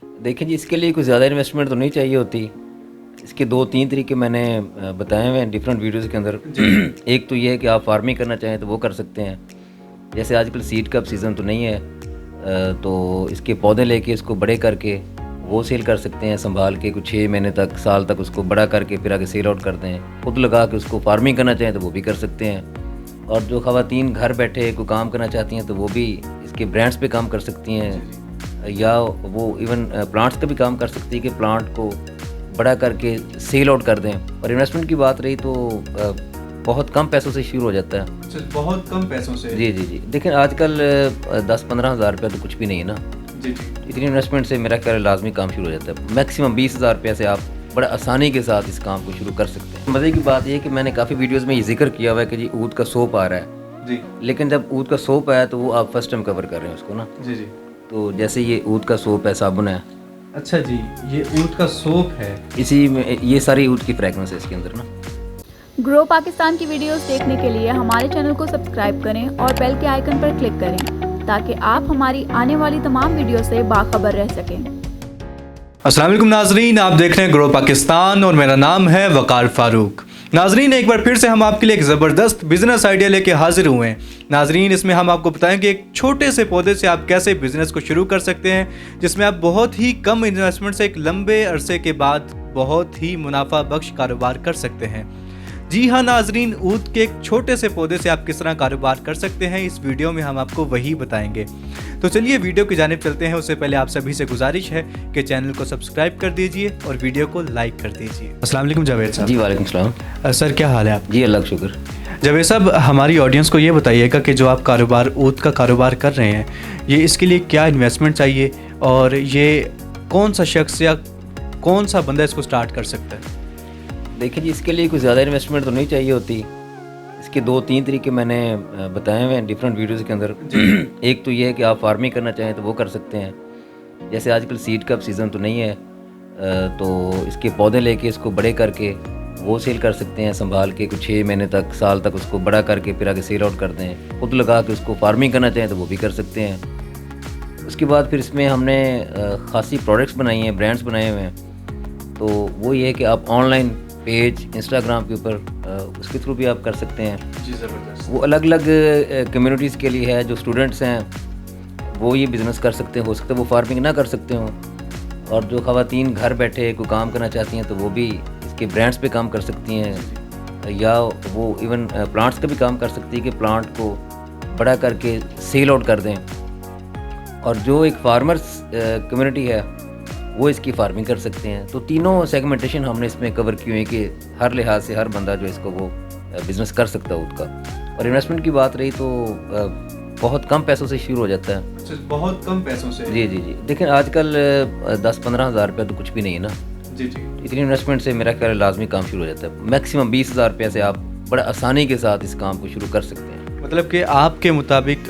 देखिए जी, इसके लिए कोई ज़्यादा इन्वेस्टमेंट तो नहीं चाहिए होती। इसके 2-3 तरीके मैंने बताए हुए हैं डिफरेंट वीडियोज़ के अंदर। एक तो ये है कि आप फार्मिंग करना चाहें तो वो कर सकते हैं। जैसे आजकल सीड का सीज़न तो नहीं है, तो इसके पौधे लेके इसको बड़े करके वो सेल कर सकते हैं, संभाल के कुछ 6 महीने तक, साल तक उसको बड़ा करके फिर आगे सेल आउट करते हैं। खुद लगा के उसको फार्मिंग करना चाहें तो वो भी कर सकते हैं। और जो ख़वातीन घर बैठे कोई काम करना चाहती हैं तो वो भी इसके ब्रांड्स पे काम कर सकती हैं, या वो इवन प्लांट्स का भी काम कर सकती है कि प्लांट को बड़ा करके सेल आउट कर दें। और इन्वेस्टमेंट की बात रही तो बहुत कम पैसों से शुरू हो जाता है। अच्छा, बहुत कम पैसों से? जी जी जी। देखिए आजकल 10-15 हज़ार रुपया तो कुछ भी नहीं है ना। जी जी। इतनी इन्वेस्टमेंट से मेरा ख्याल लाजमी काम शुरू हो जाता है। मैक्सिमम 20,000 रुपये से आप बड़ा आसानी के साथ इस काम को शुरू कर सकते हैं। मज़े की बात यह है कि मैंने काफ़ी वीडियोज़ में ये जिक्र किया हुआ है कि जी ऊद का सोप आ रहा है जी, लेकिन जब ऊद का सोप आया तो वो आप फर्स्ट टाइम कवर कर रहे हैं उसको ना। जी जी। तो जैसे ये ऊद का सोप है, साबुन है, अच्छा जी, ये ऊँट का सोप है। इसी में ये सारी ऊद की फ्रेगनेंस है इसके अंदर ना। ग्रो पाकिस्तान की वीडियोस देखने के लिए हमारे चैनल को सब्सक्राइब करें और बेल के आइकन पर क्लिक करें ताकि आप हमारी आने वाली तमाम वीडियो से बाखबर रह सकें। अस्सलाम वालेकुम नाजरीन, आप देख रहे हैं ग्रो पाकिस्तान और मेरा नाम है वकार फारूक। नाजरीन, एक बार फिर से हम आपके लिए एक ज़बरदस्त बिजनेस आइडिया लेके हाजिर हुए हैं। नाजरीन, इसमें हम आपको बताएंगे एक छोटे से पौधे से आप कैसे बिजनेस को शुरू कर सकते हैं, जिसमें आप बहुत ही कम इन्वेस्टमेंट से एक लंबे अरसे के बाद बहुत ही मुनाफा बख्श कारोबार कर सकते हैं। जी हाँ नाजरीन, ऊद के एक छोटे से पौधे से आप किस तरह कारोबार कर सकते हैं, इस वीडियो में हम आपको वही बताएंगे। तो चलिए वीडियो की जानिब चलते हैं। उससे पहले आप सभी से गुजारिश है कि चैनल को सब्सक्राइब कर दीजिए और वीडियो को लाइक कर दीजिए। अस्सलाम वालेकुम जावेद साहब। जी वालेकुम सलाम। सर, क्या हाल है आप? जी अल्लाह का शुक्र। जावेद साहब, हमारी ऑडियंस को ये बताइएगा कि जो आप कारोबार ऊद का कारोबार कर रहे हैं, ये इसके लिए क्या इन्वेस्टमेंट चाहिए और ये कौन सा शख्स या कौन सा बंदा इसको स्टार्ट कर सकता है? देखिए जी, इसके लिए कोई ज़्यादा इन्वेस्टमेंट तो नहीं चाहिए होती। इसके 2-3 तरीके मैंने बताए हुए हैं डिफरेंट वीडियोज़ के अंदर। एक तो ये है कि आप फार्मिंग करना चाहें तो वो कर सकते हैं। जैसे आजकल सीड का सीज़न तो नहीं है, तो इसके पौधे लेके इसको बड़े करके वो सेल कर सकते हैं, संभाल के कुछ 6 महीने तक, साल तक उसको बड़ा करके फिर आगे सेल आउट करते हैं। खुद लगा के उसको फार्मिंग करना चाहें तो वो भी कर सकते हैं। उसके बाद फिर इसमें हमने ख़ासी प्रोडक्ट्स बनाई हैं, ब्रांड्स बनाए हुए हैं। तो वो ये है कि आप ऑनलाइन पेज इंस्टाग्राम के ऊपर उसके थ्रू भी आप कर सकते हैं। जी, ज़बरदस्त। वो अलग अलग कम्युनिटीज़ के लिए है। जो स्टूडेंट्स हैं वो ये बिज़नेस कर सकते हैं, हो सकता है वो फार्मिंग ना कर सकते हों। और जो ख़वातीन घर बैठे कोई काम करना चाहती हैं तो वो भी इसके ब्रांड्स पे काम कर सकती हैं, या वो इवन प्लांट्स का भी काम कर सकती है कि प्लांट को बड़ा करके सेल आउट कर दें। और जो एक फार्मर्स कम्युनिटी है वो इसकी फार्मिंग कर सकते हैं। तो तीनों सेगमेंटेशन हमने इसमें कवर की हुई है कि हर लिहाज से हर बंदा जो इसको वो बिज़नेस कर सकता है उसका। और इन्वेस्टमेंट की बात रही तो बहुत कम पैसों से शुरू हो जाता है। अच्छा, बहुत कम पैसों से? जी जी जी। देखिए आजकल 10-15 हज़ार रुपया तो कुछ भी नहीं है ना। जी जी। इतनी इन्वेस्टमेंट से मेरा ख्याल लाजमी काम शुरू हो जाता है। मैक्सिमम 20,000 रुपये से आप बड़ा आसानी के साथ इस काम को शुरू कर सकते हैं। मतलब कि आपके मुताबिक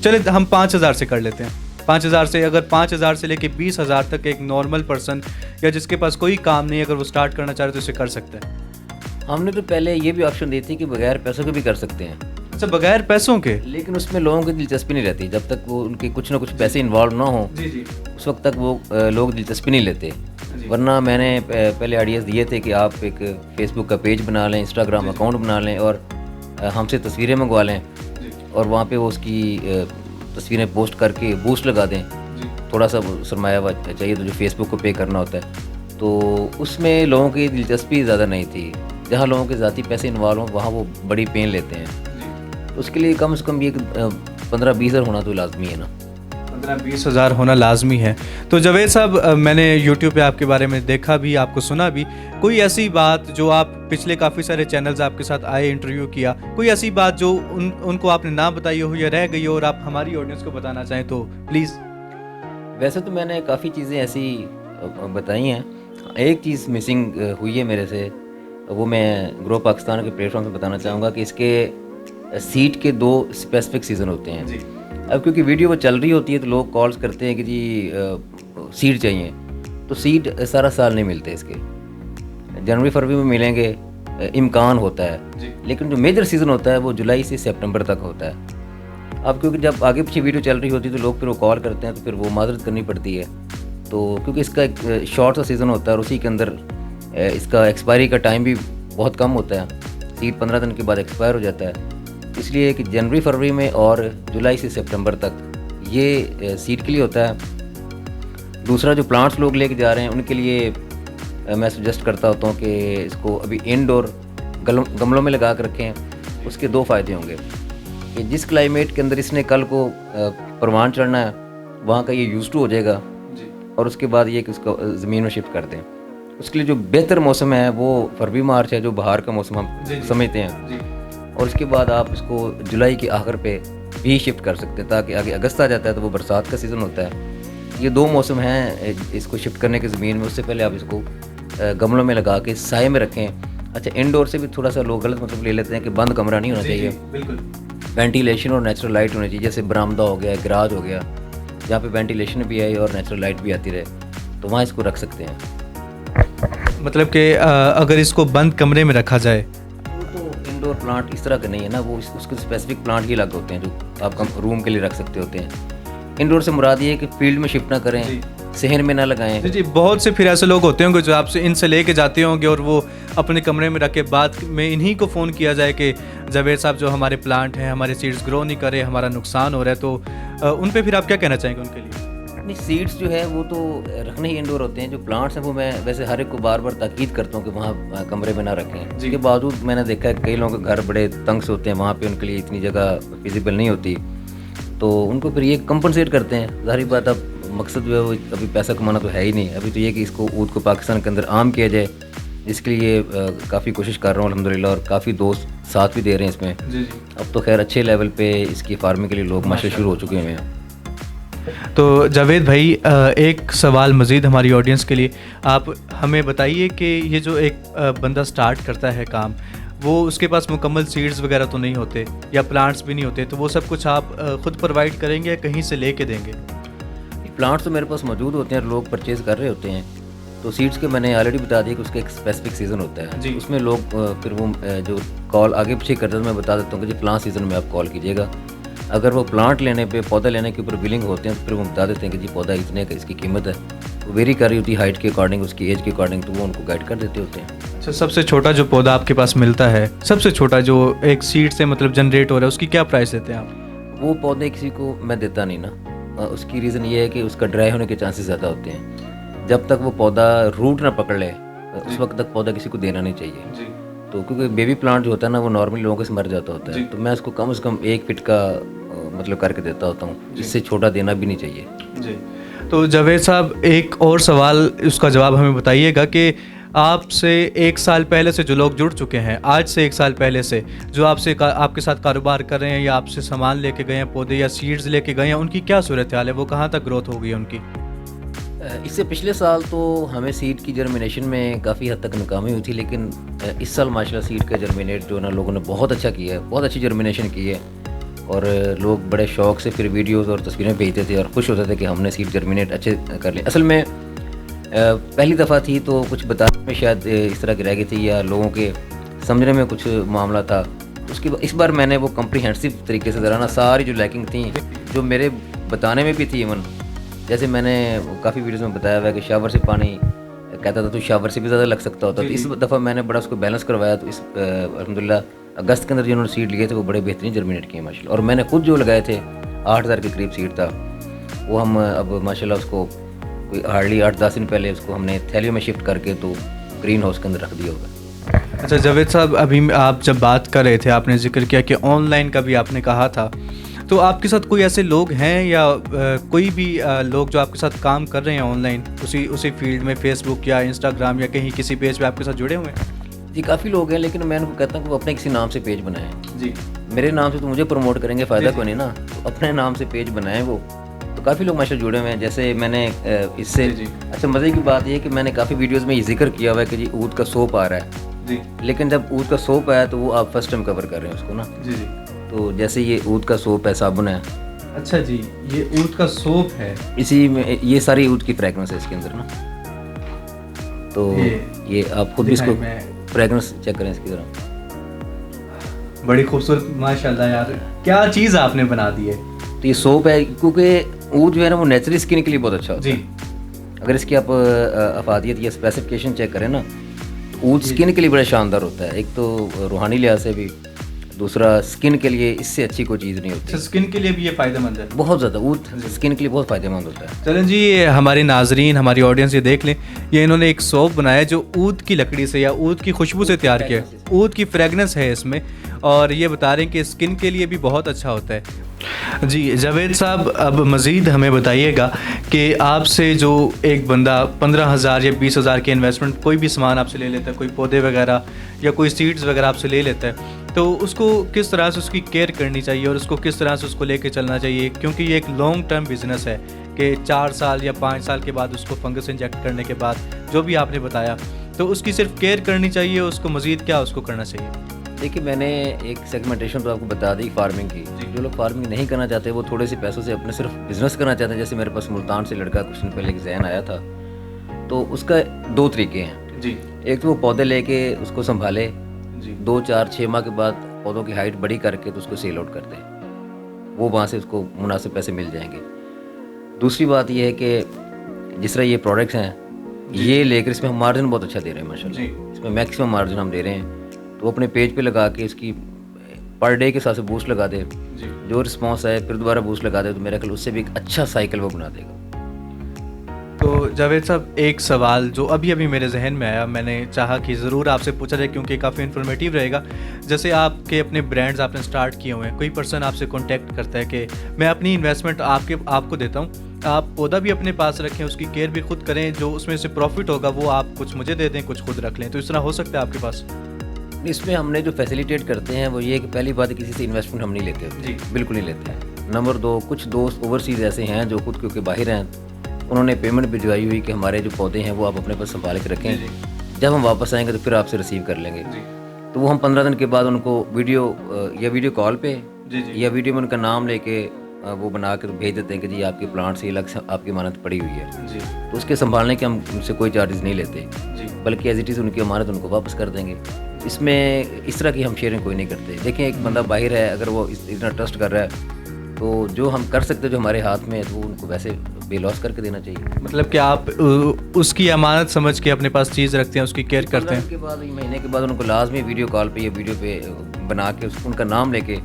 चले हम 5,000 से कर लेते हैं। 5,000 से, अगर 5,000 से लेके 20,000 तक एक नॉर्मल पर्सन या जिसके पास कोई काम नहीं, अगर वो स्टार्ट करना चाहे तो उसे कर सकता है। हमने तो पहले ये भी ऑप्शन दी थी कि बगैर पैसों के भी कर सकते हैं। अच्छा, बगैर पैसों के? लेकिन उसमें लोगों की दिलचस्पी नहीं रहती। जब तक वो उनके कुछ ना कुछ पैसे इन्वॉल्व ना हो जी जी। उस वक्त तक वो लोग दिलचस्पी नहीं लेते। वरना मैंने पहले आइडियाज़ दिए थे कि आप एक फेसबुक का पेज बना लें, इंस्टाग्राम अकाउंट बना लें और हमसे तस्वीरें मंगवा लें और वहाँ पे वो उसकी तस्वीरें पोस्ट करके बूस्ट लगा दें। थोड़ा सा सरमाया चाहिए तो जो फेसबुक को पे करना होता है। तो उसमें लोगों की दिलचस्पी ज़्यादा नहीं थी। जहाँ लोगों के ज़ाती पैसे इन्वॉल्व हों वहाँ वो बड़ी पेन लेते हैं। तो उसके लिए कम से कम ये 15-20 हज़ार होना तो लाजमी है ना। 15-20 हज़ार होना लाजमी है। तो जावेद साहब, मैंने यूट्यूब पे आपके बारे में देखा भी, आपको सुना भी। कोई ऐसी बात जो आप पिछले काफ़ी सारे चैनल्स आपके साथ आए, इंटरव्यू किया, कोई ऐसी बात जो उनको आपने ना बताई हो या रह गई हो और आप हमारी ऑडियंस को बताना चाहें तो प्लीज़। वैसे तो मैंने काफ़ी चीज़ें ऐसी बताई हैं। एक चीज़ मिसिंग हुई है मेरे से, वो मैं ग्रो पाकिस्तान के प्लेटफॉर्म से बताना चाहूँगा कि इसके सीड के 2 स्पेसिफिक सीज़न होते हैं। अब क्योंकि वीडियो वो चल रही होती है तो लोग कॉल्स करते हैं कि जी सीड चाहिए। तो सीड सारा साल नहीं मिलते इसके, जनवरी फरवरी में मिलेंगे, इम्कान होता है। लेकिन जो मेजर सीज़न होता है वो जुलाई से सितंबर तक होता है। अब क्योंकि जब आगे पीछे वीडियो चल रही होती है तो लोग फिर वो कॉल करते हैं तो फिर वो माजरत करनी पड़ती है। तो क्योंकि इसका एक शॉर्ट सा सीज़न होता है और उसी के अंदर इसका एक्सपायरी का टाइम भी बहुत कम होता है, सीड 15 दिन के बाद एक्सपायर हो जाता है। इसलिए कि जनवरी फरवरी में और जुलाई से सितंबर तक ये सीड के लिए होता है। दूसरा जो प्लांट्स लोग लेके जा रहे हैं उनके लिए मैं सजेस्ट करता होता हूँ कि इसको अभी इंडोर गमलों में लगा कर रखें। उसके 2 फ़ायदे होंगे कि जिस क्लाइमेट के अंदर इसने कल को परवान चढ़ना है वहाँ का ये यूज़ टू हो जाएगा और उसके बाद ये कि उसको ज़मीन में शिफ्ट कर दें। उसके लिए जो बेहतर मौसम है वो फरवरी मार्च है, जो बाहर का मौसम हम समझते हैं। और उसके बाद आप इसको जुलाई के आखिर पे भी शिफ्ट कर सकते हैं ताकि आगे अगस्त आ जाता है तो वो बरसात का सीज़न होता है। ये 2 मौसम हैं इसको शिफ्ट करने की ज़मीन में। उससे पहले आप इसको गमलों में लगा के साए में रखें। अच्छा, इंडोर से भी थोड़ा सा लोग गलत मतलब ले लेते हैं कि बंद कमरा नहीं होना चाहिए, बिल्कुल वेंटिलेशन और नेचुरल लाइट होनी चाहिए। जैसे बरामदा हो गया, गराज हो गया, जहाँ पे वेंटिलेशन भी आए और नेचुरल लाइट भी आती रहे, तो वहाँ इसको रख सकते हैं। मतलब कि अगर इसको बंद कमरे में रखा जाए तो इंडोर प्लांट इस तरह के नहीं है ना, वो उसके स्पेसिफिक प्लांट ही अलग होते हैं जो आप रूम के लिए रख सकते होते हैं। इंडोर से मुराद ये है कि फील्ड में शिफ्ट ना करें, शहर में ना लगाएं। जी, बहुत से फिर ऐसे लोग होते होंगे जो आपसे इनसे लेके जाते होंगे और वो अपने कमरे में रख के बाद में इन्हीं को फ़ोन किया जाए कि जावेद साहब जो हमारे प्लांट हैं, हमारे सीड्स ग्रो नहीं कर रहे, हमारा नुकसान हो रहा है, तो उन पे फिर आप क्या कहना चाहेंगे उनके लिए? नहीं, सीड्स जो है वो तो रखने ही इंडोर होते हैं। जो प्लांट्स हैं वो मैं वैसे हर एक को बार बार ताकीद करता हूँ कि वहाँ कमरे में ना रखें। इसके बावजूद मैंने देखा है कई लोगों के घर बड़े तंग से होते हैं, वहाँ पे उनके लिए इतनी जगह फिजिबल नहीं होती, तो उनको फिर ये कंपनसेट करते हैं। ज़ाहिर बात, अब मकसद जो है वो अभी पैसा कमाना तो है ही नहीं, अभी तो ये कि इसको ऊद को पाकिस्तान के अंदर आम किया जाए, इसके लिए काफ़ी कोशिश कर रहा हूँ अल्हम्दुलिल्लाह, और काफ़ी दोस्त साथ भी दे रहे हैं इसमें। जी। अब तो खैर अच्छे लेवल पे इसकी फार्मिंग के लिए लोग माशा शुरू हो चुके हैं। तो जावेद भाई, एक सवाल मज़ीद हमारी ऑडियंस के लिए, आप हमें बताइए कि ये जो एक बंदा स्टार्ट करता है काम, वो उसके पास मुकम्मल सीड्स वगैरह तो नहीं होते या प्लांट्स भी नहीं होते, तो वो सब कुछ आप ख़ुद प्रोवाइड करेंगे या कहीं से लेके देंगे? प्लांट्स तो मेरे पास मौजूद होते हैं, लोग परचेज़ कर रहे होते हैं। तो सीड्स के मैंने ऑलरेडी बता दिया कि उसका एक स्पेसिफिक सीज़न होता है जी। उसमें लोग फिर वो जो कॉल आगे पीछे करते हैं, मैं बता देता हूँ कि जी प्लांट सीज़न में आप कॉल कीजिएगा। अगर वो प्लांट लेने पे, पौधा लेने के ऊपर बिलिंग होते हैं तो फिर वो बता देते हैं कि जी पौधा इतने का इसकी कीमत है, वो वेरी कर रही होती है हाइट के अकॉर्डिंग, उसकी एज के अकॉर्डिंग, तो वो उनको गाइड कर देते होते हैं। अच्छा, सबसे छोटा जो पौधा आपके पास मिलता है, सबसे छोटा जो एक सीड से मतलब जनरेट हो रहा है, उसकी क्या प्राइस देते हैं आप? वो पौधे किसी को मैं देता नहीं ना, उसकी रीज़न ये है कि उसका ड्राई होने के चांसेस ज़्यादा होते हैं। जब तक वो पौधा रूट ना पकड़ ले उस वक्त तक पौधा किसी को देना नहीं चाहिए। तो क्योंकि बेबी प्लांट जो होता है ना वो नॉर्मली लोगों से मर जाता होता है, तो मैं उसको कम से कम 1 फीट का मतलब करके देता होता हूँ, इससे छोटा देना भी नहीं चाहिए। जी। तो जावेद साहब, एक और सवाल, उसका जवाब हमें बताइएगा कि आपसे 1 साल पहले से जो लोग जुड़ चुके हैं, आज से 1 साल पहले से जो आपके साथ कारोबार कर रहे हैं या आपसे सामान लेके गए हैं, पौधे या सीड्स लेके गए हैं, उनकी क्या सूरत हाल है? वो कहाँ तक ग्रोथ हो गई है उनकी? इससे पिछले साल तो हमें सीड की जर्मिनेशन में काफ़ी हद तक नाकामी हुई थी, लेकिन इस साल माशाल्लाह सीड का जर्मिनेट जो ना लोगों ने बहुत अच्छा किया है, बहुत अच्छी जर्मिनेशन की है, और लोग बड़े शौक़ से फिर वीडियोस और तस्वीरें भेजते थे और खुश होते थे कि हमने सीड जर्मिनेट अच्छे कर लिए। असल में पहली दफ़ा थी तो कुछ बताने में शायद इस तरह की रह गई थी या लोगों के समझने में कुछ मामला था। उसके इस बार मैंने वो कम्प्रीहेंसिव तरीके से ज़रा ना सारी जो लैकिंग थी, जो मेरे बताने में भी थी, इवन जैसे मैंने काफ़ी वीडियोस में बताया हुआ है कि शावर से पानी कहता था तो शावर से भी ज़्यादा लग सकता होता, तो इस दफ़ा मैंने बड़ा उसको बैलेंस करवाया। तो इस अल्हम्दुलिल्लाह अगस्त के अंदर जिन्होंने सीड लिए थे वो बड़े बेहतरीन जर्मिनेट किए माशाल्लाह, और मैंने खुद जो लगाए थे 8000 के करीब सीड था, वो हम अब माशाल्लाह उसको कोई हार्डली 8-10 दिन पहले उसको हमने थैलियों में शिफ्ट करके तो ग्रीन हाउस के अंदर रख दिया होगा। अच्छा जावेद साहब, अभी आप जब बात कर रहे थे आपने जिक्र किया कि ऑनलाइन का भी आपने कहा था, तो आपके साथ कोई ऐसे लोग हैं या कोई भी लोग जो आपके साथ काम कर रहे हैं ऑनलाइन उसी फील्ड में, फेसबुक या इंस्टाग्राम या कहीं किसी पेज पे आपके साथ जुड़े हुए हैं? जी काफ़ी लोग हैं, लेकिन मैं उनको कहता हूँ कि वो अपने किसी नाम से पेज बनाएं। जी, मेरे नाम से तो मुझे प्रमोट करेंगे, फ़ायदा को नहीं ना, तो अपने नाम से पेज बनाएं वो। तो काफ़ी लोग माशाल्लाह जुड़े हुए हैं। जैसे मैंने इससे अच्छा मज़े की बात ये है कि मैंने काफ़ी वीडियोज़ में ये जिक्र किया हुआ है कि जी ऊद का सोप आ रहा है जी, लेकिन जब ऊद का सोप आया तो वो आप फर्स्ट टाइम कवर कर रहे हैं उसको ना। जी जी। तो जैसे ये ऊद का सोप है, साबुन है, अच्छा जी, ये ऊद का सोप है, इसी में ये सारी ऊद की फ्रेगनेंस है इसके अंदर ना। तो ये आप खुद भी इसको फ्रेगनेंस चेक करें इसकी तरह, बड़ी खूबसूरत माशाल्लाह यार, क्या चीज़ आपने बना दी है। तो ये सोप है क्योंकि ऊद जो है ना वो नेचुरल स्किन के लिए बहुत अच्छा होता जी है। अगर इसकी आप अफादियत या स्पेसिफिकेशन चेक करें ना, तो ऊद स्किन के लिए बड़ा शानदार होता है। एक तो रूहानी लिहाज से भी, दूसरा स्किन के लिए इससे अच्छी कोई चीज़ नहीं होती। स्किन के लिए भी ये फ़ायदेमंद है बहुत ज़्यादा ऊद स्किन के लिए बहुत फ़ायदेमंद होता है। चलें जी, हमारे नाजरीन, हमारी ऑडियंस ये देख लें, ये इन्होंने एक सोप बनाया जो ऊद की लकड़ी से या ऊद की खुशबू से तैयार किया है। ऊद की फ्रेगनेंस है इसमें, और ये बता रहे हैं कि स्किन के लिए भी बहुत अच्छा होता है। जी जावेद साहब, अब मज़ीद हमें बताइएगा कि आपसे जो एक बंदा 15,000 या 20,000 की इन्वेस्टमेंट कोई भी सामान आपसे ले लेता है, कोई पौधे वगैरह या कोई सीड्स वगैरह आपसे ले लेता है, तो उसको किस तरह से उसकी केयर करनी चाहिए और उसको किस तरह से उसको लेके चलना चाहिए? क्योंकि ये एक लॉन्ग टर्म बिजनेस है कि 4 साल या 5 साल के बाद उसको फंगस इंजेक्ट करने के बाद जो भी आपने बताया, तो उसकी सिर्फ केयर करनी चाहिए, उसको मज़ीद क्या उसको करना चाहिए? देखिए, मैंने एक सेगमेंटेशन तो आपको बता दी फार्मिंग की। जो लोग फार्मिंग नहीं करना चाहते, वो थोड़े से पैसों से अपने सिर्फ बिजनेस करना चाहते हैं। जैसे मेरे पास मुल्तान से लड़का कुछ दिन पहले एक जहन आया था, तो उसका 2 तरीके हैं जी। एक तो वो पौधे लेके उसको संभाले, जी। 2, 4, 6 माह के बाद पौधों की हाइट बड़ी करके तो उसको सेल आउट कर दे, वो वहाँ से उसको मुनासिब पैसे मिल जाएंगे। दूसरी बात ये है कि जिस तरह ये प्रोडक्ट्स हैं, ये लेकर इसमें हम मार्जिन बहुत अच्छा दे रहे हैं माशाल्लाह, इसमें मैक्सिमम मार्जिन हम दे रहे हैं। तो वो अपने पेज पे लगा के इसकी पर डे के हिसाब से बूस्ट लगा दे, जो रिस्पॉन्स है फिर दोबारा बूस्ट लगा दे, तो मेरा ख्याल उससे भी एक अच्छा साइकिल वो बना देगा। तो जावेद साहब, एक सवाल जो अभी अभी मेरे जहन में आया, मैंने चाहा कि ज़रूर आपसे पूछा जाए क्योंकि काफ़ी इन्फॉर्मेटिव रहेगा। जैसे आपके अपने ब्रांड्स आपने स्टार्ट किए हुए हैं, कोई पर्सन आपसे कांटेक्ट करता है कि मैं अपनी इन्वेस्टमेंट आपको देता हूँ, आप पौधा भी अपने पास रखें, उसकी केयर भी खुद करें, जो उसमें से प्रॉफिट होगा वो आप कुछ मुझे दे दें, कुछ खुद रख लें, तो इस तरह हो सकता है आपके पास? इसमें हमने जो फैसिलिटेट करते हैं वो ये है कि पहली बात किसी से इन्वेस्टमेंट हम नहीं लेते जी, बिल्कुल नहीं लेते हैं। नंबर 2, कुछ दोस्त ओवरसीज़ ऐसे हैं जो खुद क्योंकि बाहर हैं, उन्होंने पेमेंट भिजवाई हुई कि हमारे जो पौधे हैं वो आप अपने पास संभाल के रखें, जब हम वापस आएंगे तो फिर आपसे रिसीव कर लेंगे। तो वो हम 15 दिन के बाद उनको वीडियो कॉल पे या वीडियो में उनका नाम लेके वो बना कर भेज देते हैं कि जी आपके प्लांट से अलग से आपकी अमानत पड़ी हुई है। तो उसके संभालने के हम उनसे कोई चार्जेस नहीं लेते, बल्कि एज इट इज़ उनकी अमानत उनको वापस कर देंगे। इसमें इस तरह की हम शेयरिंग कोई नहीं करते। देखिए, एक बंदा बाहर है, अगर वो इतना ट्रस्ट कर रहा है तो जो हम कर सकते हैं जो हमारे हाथ में है, तो वो उनको वैसे बेलॉस करके देना चाहिए। मतलब कि आप उसकी अमानत समझ के अपने पास चीज़ रखते हैं, उसकी केयर करते हैं। उसके बाद महीने के बाद उनको लाजमी वीडियो कॉल पे या वीडियो पे बना के उनका नाम लेके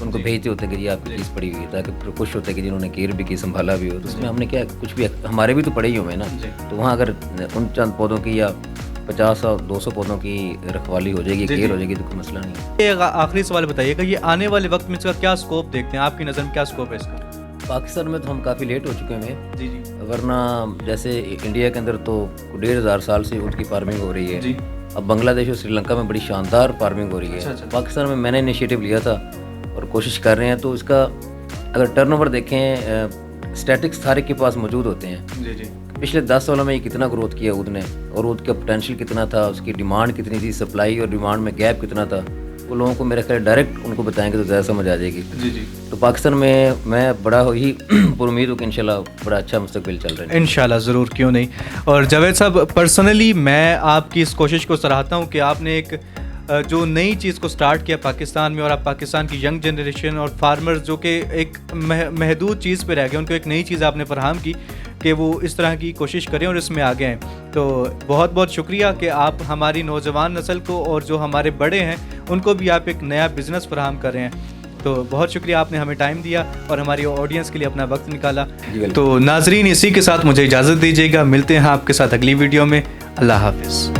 उनको भेजते होते हैं कि जी आपकी चीज़ पड़ी हुई है, ताकि फिर खुश होते हैं कि जिन्होंने केयर भी की, संभाला भी हो। तो उसमें हमने क्या, कुछ भी हमारे भी तो पड़े ही हुए हैं ना, तो वहाँ अगर उन चंद पौधों की या 50 और 200 पौधों की रखवाली हो जाएगी, केयर हो जाएगी, तो कोई मसला नहीं है। आखिरी सवाल बताइएगा, ये आने वाले वक्त में इसका क्या स्कोप देखते हैं, आपकी नज़र में क्या स्कोप है इसका? पाकिस्तान में तो हम काफ़ी लेट हो चुके हैं जी, वरना जैसे इंडिया के अंदर तो 1,500 साल से ऊँट की फार्मिंग हो रही है। अब बांग्लादेश और श्रीलंका में बड़ी शानदार फार्मिंग हो रही है। पाकिस्तान में मैंने इनिशिएटिव लिया था और कोशिश कर रहे हैं, तो इसका अगर टर्नओवर देखें, स्टैटिक्स सारे के पास मौजूद होते हैं। पिछले 10 सालों में ये कितना ग्रोथ किया ऊद ने, और ऊद का पोटेंशियल कितना था, उसकी डिमांड कितनी थी, सप्लाई और डिमांड में गैप कितना था, वो लोगों को मेरे ख्याल डायरेक्ट उनको बताएंगे तो ज़्यादा समझ आ जाएगी। तो पाकिस्तान में मैं बड़ा ही पुरुमीद हूँ कि इंशाल्लाह बड़ा अच्छा मुस्तकबिल चल रहा है। इंशाल्लाह, ज़रूर, क्यों नहीं। और जावेद साहब, पर्सनली मैं आपकी इस कोशिश को सराहता हूँ कि आपने एक जो नई चीज़ को स्टार्ट किया पाकिस्तान में, और आप पाकिस्तान की यंग जनरेशन और फार्मर्स जो कि एक महदूद चीज़ पे रह गए, उनको एक नई चीज़ आपने फराहम की कि वो इस तरह की कोशिश करें और इसमें आगे हैं। तो बहुत बहुत शुक्रिया कि आप हमारी नौजवान नस्ल को और जो हमारे बड़े हैं उनको भी आप एक नया बिज़नेस फराहम कर रहे हैं। तो बहुत शुक्रिया, आपने हमें टाइम दिया और हमारी ऑडियंस के लिए अपना वक्त निकाला। तो नाजरीन, इसी के साथ मुझे इजाज़त दीजिएगा, मिलते हैं आपके साथ अगली वीडियो में। अल्लाह हाफिज़।